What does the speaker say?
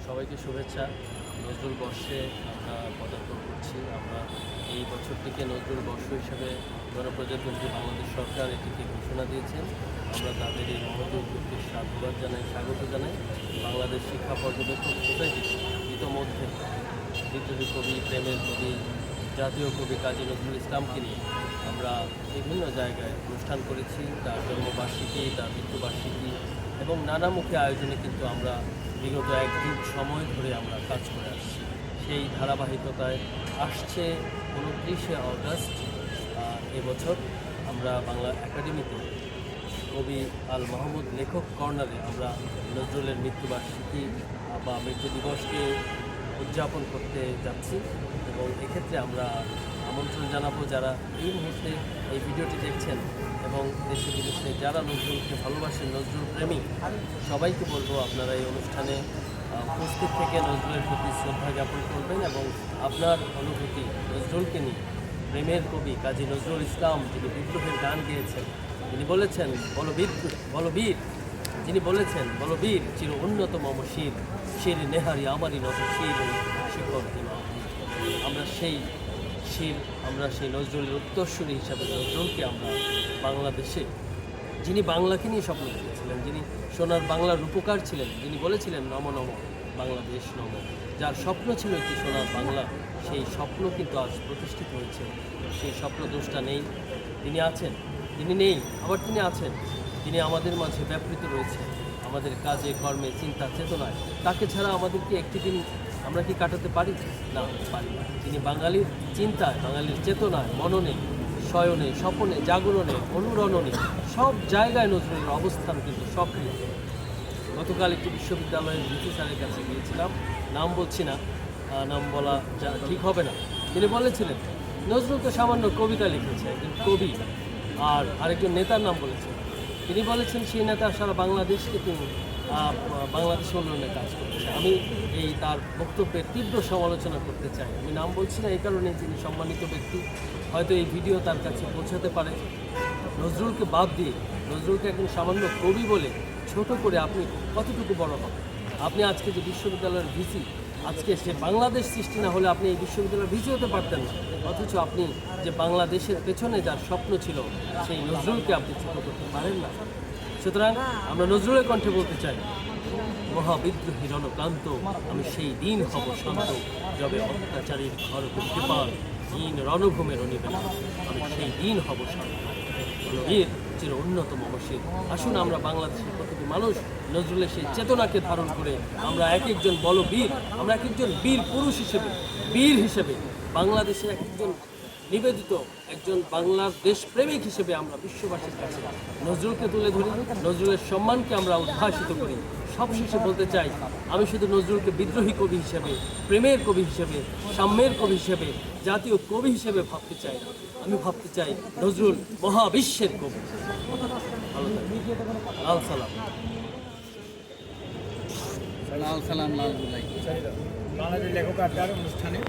সবাইকে শুভেচ্ছা। নজরুল বর্ষে আমরা পদার্পণ করছি। আমরা এই বছরটিকে নজরুল বর্ষ হিসেবে গণপ্রজাতন্ত্রী বাংলাদেশ সরকার এটিকে ঘোষণা দিয়েছেন। আমরা তাদের এই মহৎ উদ্যোগকে সাধুবাদ জানাই, স্বাগত জানাই। বাংলাদেশ শিক্ষা পর্যবেক্ষক সোসাইটি ইতোমধ্যে বিদ্রোহী কবি, প্রেমের কবি, জাতীয় কবি কাজী নজরুল ইসলামকে নিয়ে আমরা বিভিন্ন জায়গায় অনুষ্ঠান করেছি। তার জন্মবার্ষিকী, তার মৃত্যুবার্ষিকী এবং নানামুখী আয়োজনে কিন্তু আমরা বিগত এক যুগ সময় ধরে আমরা কাজ করে আসছি। সেই ধারাবাহিকতায় আসছে 29শে অগাস্ট এবছর আমরা বাংলা একাডেমিতে কবি আল মাহমুদ লেখক কর্নারে আমরা নজরুলের মৃত্যুবার্ষিকী বা মৃত্যু দিবসকে উদযাপন করতে যাচ্ছি এবং এক্ষেত্রে আমরা আমন্ত্রণ জানাবো যারা এই মুহূর্তে এই ভিডিওটি দেখছেন এবং দেশে বিদেশে যারা নজরুলকে ভালোবাসেন, নজরুল প্রেমী, সবাইকে বলবো আপনারা এই অনুষ্ঠানে উপস্থিত থেকে নজরুলের প্রতি শ্রদ্ধা জ্ঞাপন করবেন এবং আপনার অনুভূতি নজরুলকে নিয়ে, প্রেমের কবি কাজী নজরুল ইসলাম যিনি বিদ্রোহের গান গেয়েছেন, তিনি বলেছেন বলবীর, যিনি বলেছেন বলবীর চির উন্নত মম শির, শির নেহারি আমারই নত শির শিখর দিন। আমরা সেই নজরুলের উত্তরসূরি হিসাবে নজরুলকে আমরা বাংলাদেশে, যিনি বাংলাকে নিয়ে স্বপ্ন দেখেছিলেন, যিনি সোনার বাংলার রূপকার ছিলেন, যিনি বলেছিলেন নম নম বাংলাদেশ নম, যার স্বপ্ন ছিল একটি সোনার বাংলা, সেই স্বপ্ন কিন্তু আজ প্রতিষ্ঠিত হয়েছে। সেই স্বপ্ন দোষটা নেই, তিনি আছেন, তিনি নেই আবার তিনি আছেন, তিনি আমাদের মাঝে ব্যাপৃত রয়েছে, আমাদের কাজে কর্মে চিন্তা চেতনায়। তাকে ছাড়া আমাদেরকে একটি দিন আমরা কি কাটাতে পারি? না, পারি না। তিনি বাঙালির চিন্তায়, বাঙালির চেতনায়, মননে, শয়নে, স্বপনে, জাগরণে, অনুরণনে সব জায়গায় নজরুলের অবস্থান কিন্তু সক্রিয়। গতকাল একটি বিশ্ববিদ্যালয়ের ভিসি স্যারের কাছে গিয়েছিলাম, নাম বলছি না, নাম বলা ঠিক হবে না। তিনি বলেছিলেন নজরুল তো সামান্য কবিতা লিখেছে, একজন কবি, আর আরেকজন নেতার নাম বলেছেন। তিনি বলেছেন সেই নেতা সারা বাংলাদেশকে তিনি বাংলাদেশের উন্নয়নে কাজ করছে। আমি এই তার বক্তব্যের তীব্র সমালোচনা করতে চাই। আমি নাম বলছি না এই কারণে, তিনি সম্মানিত ব্যক্তি, হয়তো এই ভিডিও তার কাছে পৌঁছাতে পারে। নজরুলকে বাদ দিয়ে, নজরুলকে একজন সামান্য কবি বলে ছোট করে আপনি কতটুকু বড় হবেন? আপনি আজকে যে বিশ্ববিদ্যালয়ের ভিসি, আজকে সে বাংলাদেশ সৃষ্টি না হলে আপনি এই বিশ্ববিদ্যালয়ের ভিসি হতে পারতেন না। অথচ আপনি যে বাংলাদেশের পেছনে যার স্বপ্ন ছিল, সেই নজরুলকে আপনি ছোট করতে পারেন না। সুতরাং আমরা নজরুলের কণ্ঠে বলতে চাই, মহাবিদ্রোহী রণক্লান্ত আমি সেই দিন হব শান্ত, যবে অত্যাচারীর ঘর কৃপাল দিন রণভূমের অনিবেলা, আমি সেই দিন হব শান্ত, বলবীর চির উন্নত মমশীর। আসুন আমরা বাংলাদেশের প্রতিটি মানুষ নজরুলের সেই চেতনাকে ধারণ করে আমরা এক একজন বলবীর, আমরা এক একজন বীর পুরুষ হিসেবে, বীর হিসেবে, বাংলাদেশের এক একজন নিবেদিত একজন বাংলার দেশপ্রেমিক হিসেবে আমরা বিশ্ববাসীর কাছে নজরুলকে তুলে ধরি, নজরুলের সম্মানকে আমরা উদ্ভাসিত করি। সবশেষে বলতে চাই, আমি শুধু নজরুলকে বিদ্রোহী কবি হিসেবে, প্রেমের কবি হিসেবে, সাম্যের কবি হিসেবে, জাতীয় কবি হিসেবে ভাবতে চাই না। আমি ভাবতে চাই নজরুল মহাবিশ্বের কবি। ভালো থাকবেন। লাল সালাম। লাল সালাম, লাল জুলাই। বাংলাদেশ লেখক আড্ডার অনুষ্ঠানে